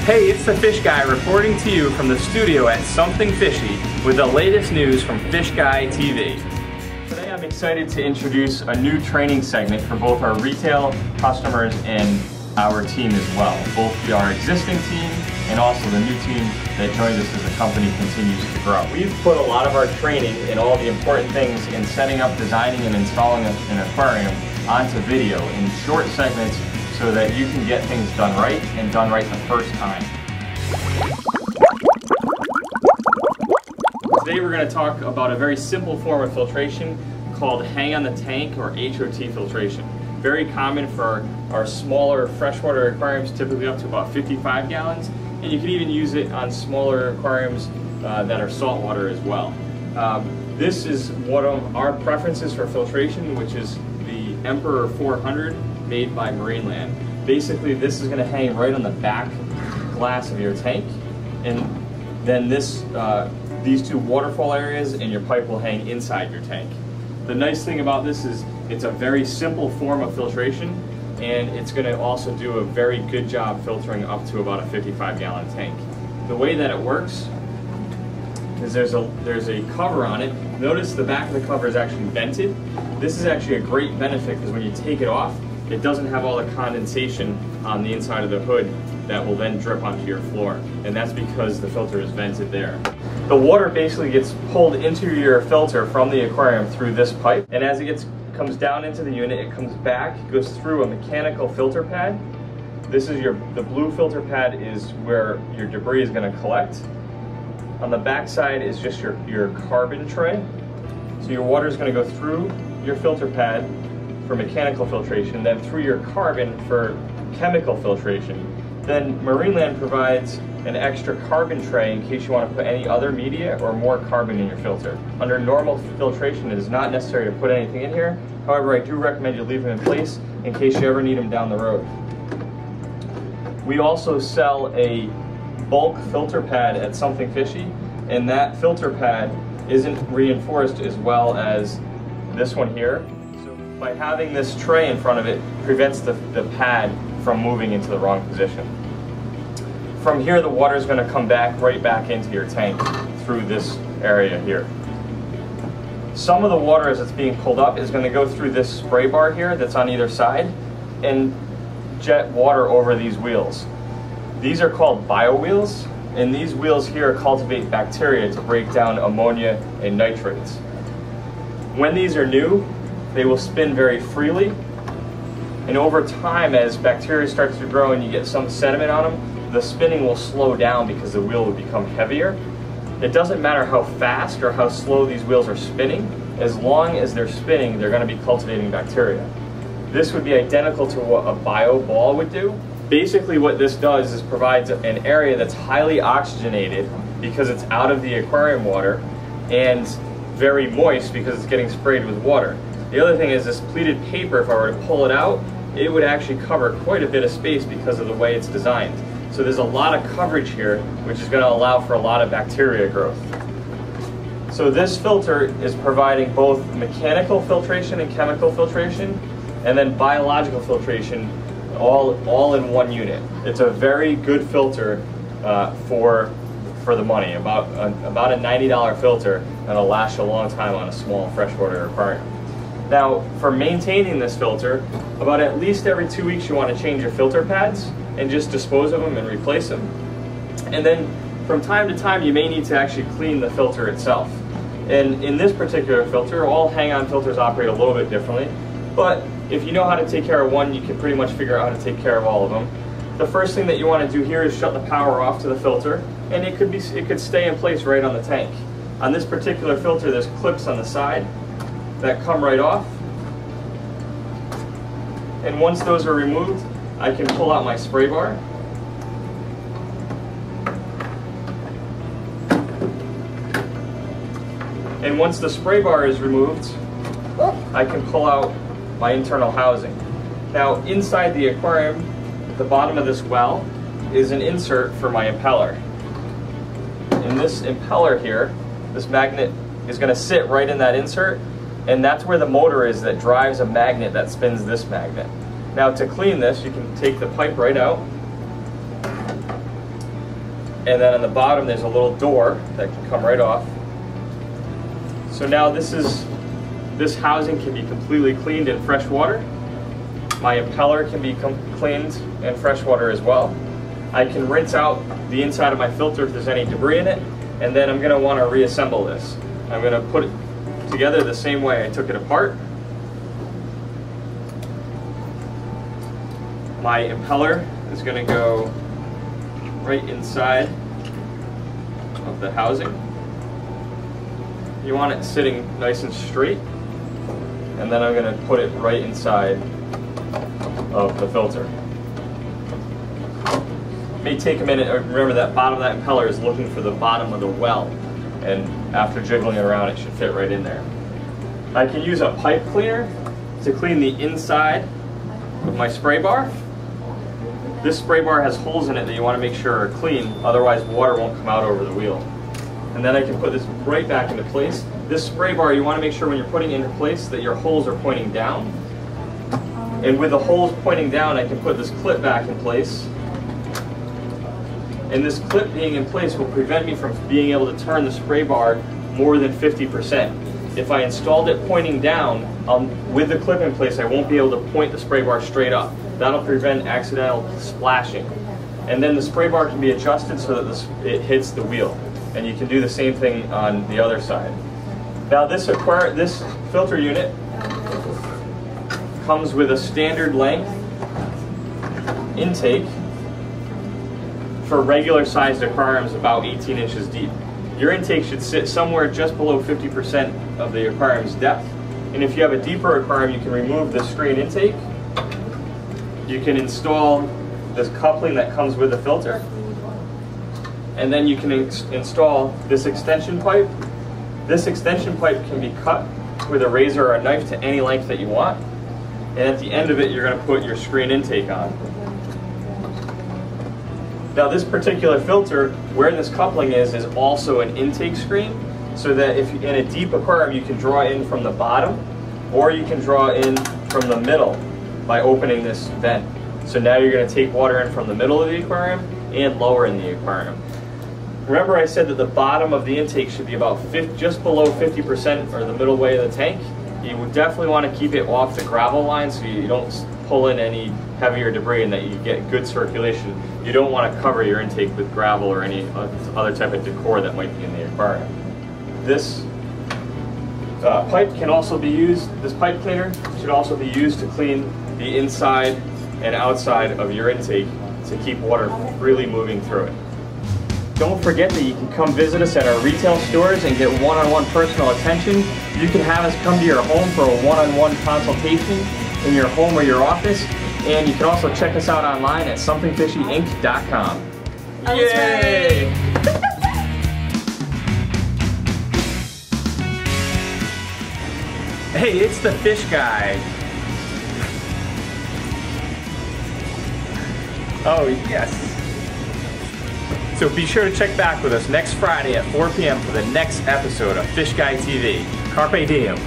Hey, it's the Fish Guy reporting to you from the studio at Something Fishy with the latest news from Fish Guy TV. Today I'm excited to introduce a new training segment for both our retail customers and our team as well. Both our existing team and also the new team that joins us as the company continues to grow. We've put a lot of our training and all the important things in setting up, designing, and installing an aquarium onto video in short segments so that you can get things done right and done right the first time. Today we're going to talk about a very simple form of filtration called hang on the tank or HOT filtration. Very common for our smaller freshwater aquariums, typically up to about 55 gallons, and you can even use it on smaller aquariums that are saltwater as well. This is one of our preferences for filtration, which is the Emperor 400 made by Marineland. Basically, this is going to hang right on the back glass of your tank, and then these two waterfall areas and your pipe will hang inside your tank. The nice thing about this is it's a very simple form of filtration, and it's going to also do a very good job filtering up to about a 55-gallon tank. The way that it works is there's a cover on it. Notice the back of the cover is actually vented. This is actually a great benefit because when you take it off, it doesn't have all the condensation on the inside of the hood that will then drip onto your floor, and that's because the filter is vented there. The water basically gets pulled into your filter from the aquarium through this pipe, and as it comes down into the unit, it comes back, goes through a mechanical filter pad. This is the blue filter pad is where your debris is going to collect. On the back side is just your carbon tray. So your water is going to go through your filter pad for mechanical filtration, then through your carbon for chemical filtration. Then Marineland provides an extra carbon tray in case you want to put any other media or more carbon in your filter. Under normal filtration, it is not necessary to put anything in here. However, I do recommend you leave them in place in case you ever need them down the road. We also sell a bulk filter pad at Something Fishy, and that filter pad isn't reinforced as well as this one here. So by having this tray in front of it, prevents the pad from moving into the wrong position. From here, the water is going to come right back into your tank through this area here. Some of the water as it's being pulled up is going to go through this spray bar here that's on either side and jet water over these wheels. These are called bio wheels, and these wheels here cultivate bacteria to break down ammonia and nitrates. When these are new, they will spin very freely, and over time as bacteria starts to grow and you get some sediment on them, the spinning will slow down because the wheel will become heavier. It doesn't matter how fast or how slow these wheels are spinning, as long as they're spinning, they're going to be cultivating bacteria. This would be identical to what a bio ball would do. Basically what this does is provides an area that's highly oxygenated because it's out of the aquarium water and very moist because it's getting sprayed with water. The other thing is this pleated paper, if I were to pull it out, it would actually cover quite a bit of space because of the way it's designed. So there's a lot of coverage here, which is going to allow for a lot of bacteria growth. So this filter is providing both mechanical filtration and chemical filtration, and then biological filtration all in one unit. It's a very good filter for the money, about a $90 filter that'll last a long time on a small freshwater aquarium. Now, for maintaining this filter, about at least every 2 weeks you want to change your filter pads and just dispose of them and replace them. And then from time to time you may need to actually clean the filter itself. And in this particular filter, all hang-on filters operate a little bit differently, but if you know how to take care of one, you can pretty much figure out how to take care of all of them. The first thing that you want to do here is shut the power off to the filter, and it could stay in place right on the tank. On this particular filter, there's clips on the side that come right off, and once those are removed, I can pull out my spray bar. And once the spray bar is removed, I can pull out my internal housing. Now, inside the aquarium, at the bottom of this well, is an insert for my impeller. And this impeller here, this magnet, is going to sit right in that insert, and that's where the motor is that drives a magnet that spins this magnet. Now to clean this, you can take the pipe right out, And then on the bottom there's a little door that can come right off. So now this housing can be completely cleaned in fresh water. My impeller can be cleaned in fresh water as well. I can rinse out the inside of my filter if there's any debris in it, and then I'm going to want to reassemble this. I'm going to put it together the same way I took it apart. My impeller is going to go right inside of the housing. You want it sitting nice and straight, and then I'm going to put it right inside of the filter. It may take a minute. Remember that bottom of that impeller is looking for the bottom of the well, and after jiggling it around it should fit right in there. I can use a pipe cleaner to clean the inside of my spray bar. This spray bar has holes in it that you want to make sure are clean, otherwise water won't come out over the wheel. And then I can put this right back into place. This spray bar, you want to make sure when you're putting it into place that your holes are pointing down. And with the holes pointing down, I can put this clip back in place. And this clip being in place will prevent me from being able to turn the spray bar more than 50%. If I installed it pointing down, with the clip in place, I won't be able to point the spray bar straight up. That'll prevent accidental splashing. And then the spray bar can be adjusted so that it hits the wheel. And you can do the same thing on the other side. Now this filter unit comes with a standard length intake for regular sized aquariums about 18 inches deep. Your intake should sit somewhere just below 50% of the aquarium's depth. And if you have a deeper aquarium, you can remove the screen intake. You can install this coupling that comes with the filter. And then you can install this extension pipe. This extension pipe can be cut with a razor or a knife to any length that you want. And at the end of it, you're going to put your screen intake on. Now this particular filter, where this coupling is also an intake screen, so that if in a deep aquarium you can draw in from the bottom, or you can draw in from the middle by opening this vent. So now you're going to take water in from the middle of the aquarium and lower in the aquarium. Remember I said that the bottom of the intake should be about just below 50% or the middle way of the tank. You would definitely want to keep it off the gravel line so you don't pull in any heavier debris and that you get good circulation. You don't want to cover your intake with gravel or any other type of decor that might be in the aquarium. This pipe can also be used, this pipe cleaner should also be used to clean the inside and outside of your intake to keep water freely moving through it. Don't forget that you can come visit us at our retail stores and get one-on-one personal attention. You can have us come to your home for a one-on-one consultation in your home or your office. And you can also check us out online at somethingfishyinc.com. Yay! Hey, it's the fish guy. Oh, yes. So be sure to check back with us next Friday at 4 p.m. for the next episode of Fish Guy TV. Carpe diem.